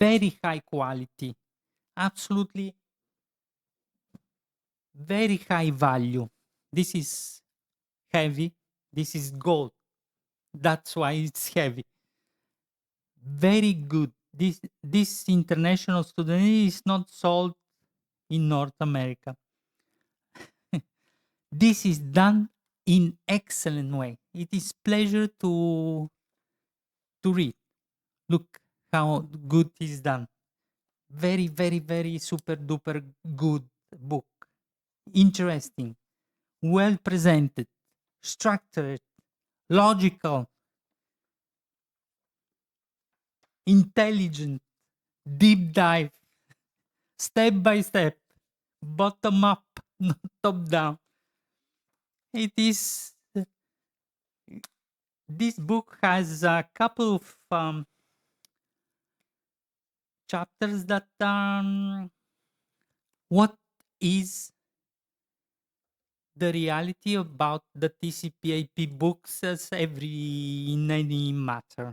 very high quality, absolutely very high value. This is heavy. This is gold. That's why it's heavy. Very good. This international student is not sold in North America. This is done in excellent way. It is pleasure to read. Look how good it is done. Very, very, very super duper good book. Interesting, well presented, structured, logical, intelligent, deep dive, step by step, bottom up, not top down. It is. This book has a couple of chapters that what is the reality about the TCP/IP books as every in any matter.